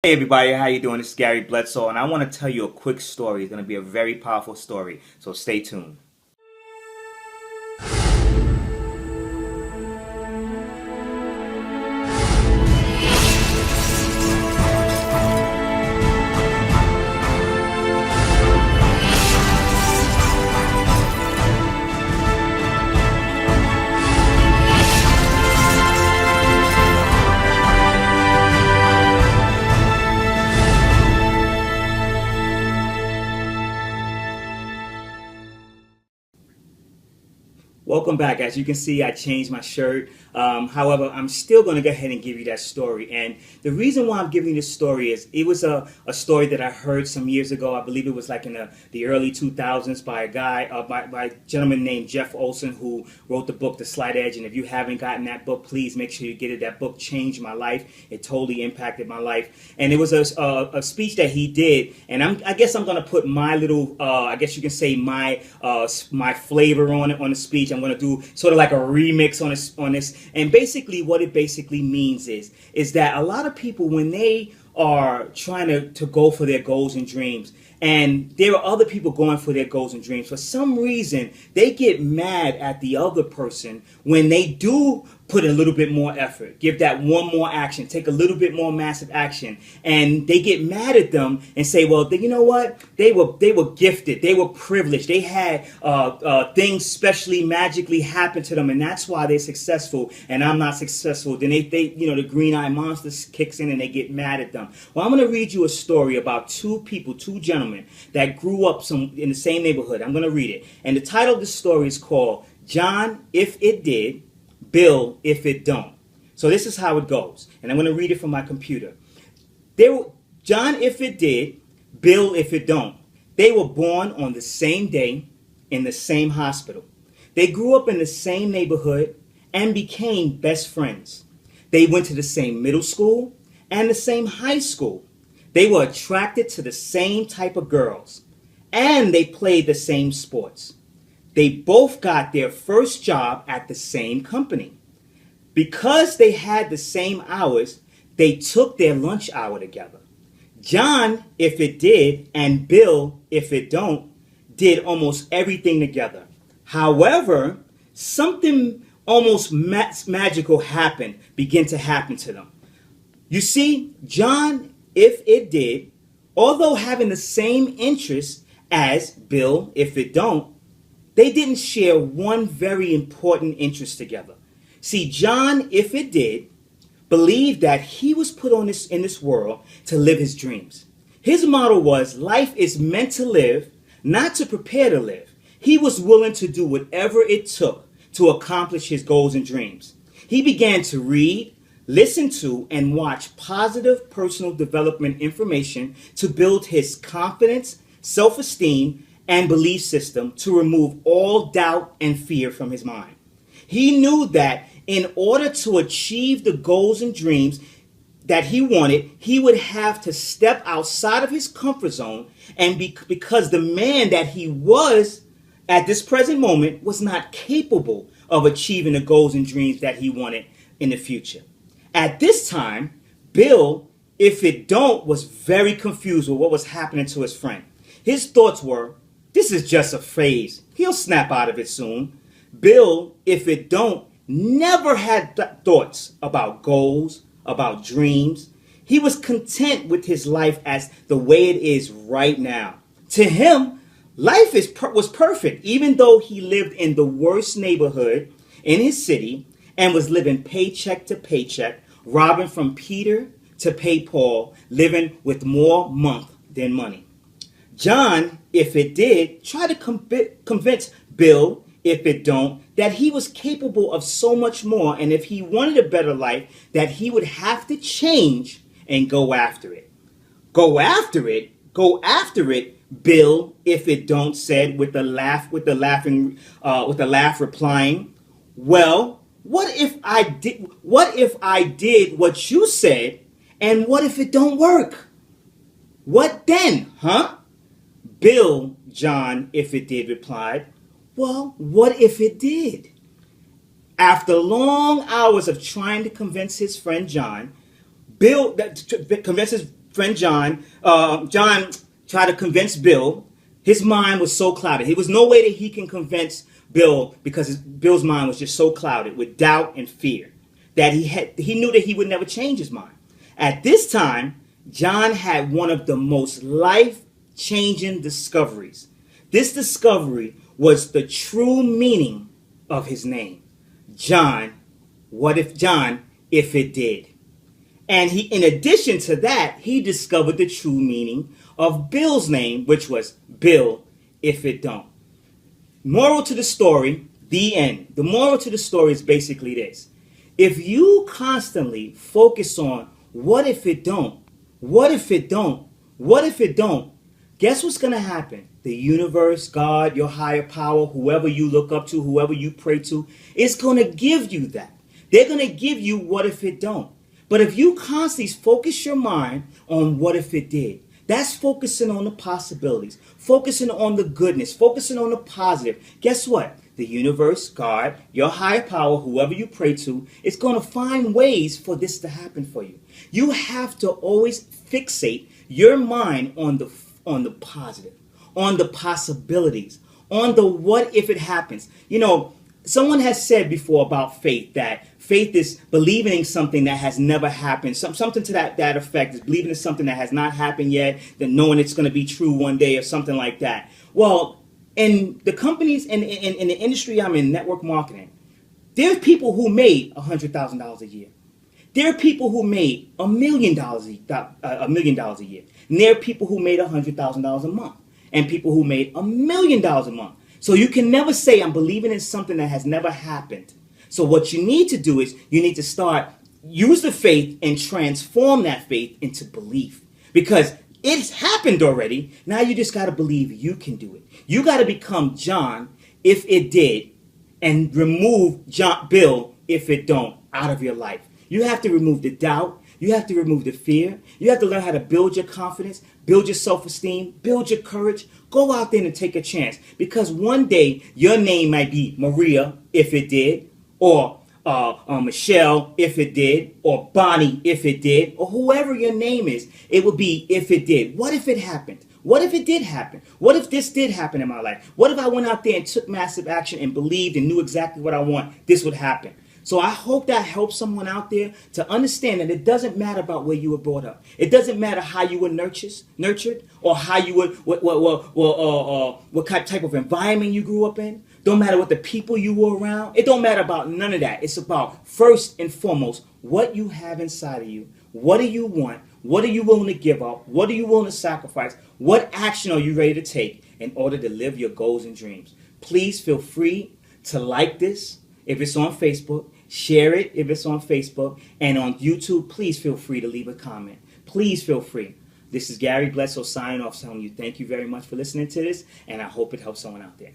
Hey everybody, how you doing? This is Gary Bledsoe, and I want to tell you a quick story. It's going to be a very powerful story, so stay tuned. Welcome back. As you can see, I changed my shirt. However, I'm still going to go ahead and give you that story. And the reason why I'm giving you this story is it was a story that I heard some years ago. I believe it was like in the early 2000s by a guy, by a gentleman named Jeff Olson, who wrote the book The Slight Edge. And if you haven't gotten that book, please make sure you get it. That book changed my life. It totally impacted my life. And it was a speech that he did. And I guess I'm going to put my little, I guess you can say my flavor on it, on the speech. I'm going to do sort of like a remix on this. And basically what it basically means is that a lot of people, when they are trying to go for their goals and dreams, and there are other people going for their goals and dreams, for some reason they get mad at the other person when they do put a little bit more effort, give that one more action, take a little bit more massive action, and they get mad at them and say, well, you know what, they were gifted, they were privileged, they had things specially magically happen to them, and that's why they're successful and I'm not successful. Then they the green-eyed monster kicks in and they get mad at them. Well, I'm going to read you a story about two gentlemen that grew up in the same neighborhood. I'm going to read it, and the title of the story is called John, If It Did, Bill, If It Don't. So this is how it goes, and I'm going to read it from my computer. John, if it did, Bill, if it don't. They were born on the same day in the same hospital. They grew up in the same neighborhood and became best friends. They went to the same middle school and the same high school. They were attracted to the same type of girls, and they played the same sports. They both got their first job at the same company. Because they had the same hours, they took their lunch hour together. John, if it did, and Bill, if it don't, did almost everything together. However, something almost magical began to happen to them. You see, John, if it did, although having the same interests as Bill, if it don't, they didn't share one very important interest together. See, John, if it did, believed that he was put in this world to live his dreams. His motto was, life is meant to live, not to prepare to live. He was willing to do whatever it took to accomplish his goals and dreams. He began to read, listen to, and watch positive personal development information to build his confidence, self-esteem, and belief system, to remove all doubt and fear from his mind. He knew that in order to achieve the goals and dreams that he wanted, he would have to step outside of his comfort zone, and because the man that he was at this present moment was not capable of achieving the goals and dreams that he wanted in the future. At this time, Bill, if it don't, was very confused with what was happening to his friend. His thoughts were, this is just a phase. He'll snap out of it soon. Bill, if it don't, never had thoughts about goals, about dreams. He was content with his life as the way it is right now. To him, life was perfect, even though he lived in the worst neighborhood in his city and was living paycheck to paycheck, robbing from Peter to pay Paul, living with more month than money. John, if it did, try to convince Bill, if it don't, that he was capable of so much more, and if he wanted a better life, that he would have to change and go after it. Go after it? Go after it, Bill, if it don't, said with a laugh replying, well, what if I did what you said, and what if it don't work? What then, huh? Bill, John, if it did, replied, well, what if it did? After long hours of trying to convince his friend John, convince friend John, John tried to convince Bill. His mind was so clouded. There was no way that he can convince Bill because Bill's mind was just so clouded with doubt and fear that he knew that he would never change his mind. At this time, John had one of the most life-changing discoveries. This discovery was the true meaning of his name. John, if it did? And in addition to that, he discovered the true meaning of Bill's name, which was Bill, if it don't. Moral to the story, the end. The moral to the story is basically this. If you constantly focus on what if it don't, what if it don't, what if it don't, guess what's going to happen? The universe, God, your higher power, whoever you look up to, whoever you pray to, is going to give you that. They're going to give you what if it don't. But if you constantly focus your mind on what if it did, that's focusing on the possibilities, focusing on the goodness, focusing on the positive. Guess what? The universe, God, your higher power, whoever you pray to, is going to find ways for this to happen for you. You have to always fixate your mind on the positive, on the possibilities, on the what if it happens. You know, someone has said before about faith that faith is believing in something that has never happened. Something to that effect is believing in something that has not happened yet, then knowing it's going to be true one day or something like that. Well, in the companies, in the industry I'm in, network marketing, there are people who made $100,000 a year. There are people who made $1 million a year. And there are people who made $100,000 a month. And people who made $1 million a month. So you can never say, I'm believing in something that has never happened. So what you need to do is you need to use the faith and transform that faith into belief. Because it's happened already. Now you just got to believe you can do it. You got to become John if it did and remove Bill if it don't out of your life. You have to remove the doubt. You have to remove the fear. You have to learn how to build your confidence, build your self-esteem, build your courage. Go out there and take a chance. Because one day your name might be Maria if it did, or Michelle if it did, or Bonnie if it did, or whoever your name is. It would be if it did. What if it happened? What if it did happen? What if this did happen in my life? What if I went out there and took massive action and believed and knew exactly what I want? This would happen. So I hope that helps someone out there to understand that it doesn't matter about where you were brought up. It doesn't matter how you were nurtured, or how you were, what type of environment you grew up in. Don't matter what the people you were around. It don't matter about none of that. It's about, first and foremost, what you have inside of you. What do you want? What are you willing to give up? What are you willing to sacrifice? What action are you ready to take in order to live your goals and dreams? Please feel free to like this if it's on Facebook. Share it if it's on Facebook. And on YouTube, please feel free to leave a comment. Please feel free. This is Gary Bledsoe signing off, telling you thank you very much for listening to this, and I hope it helps someone out there.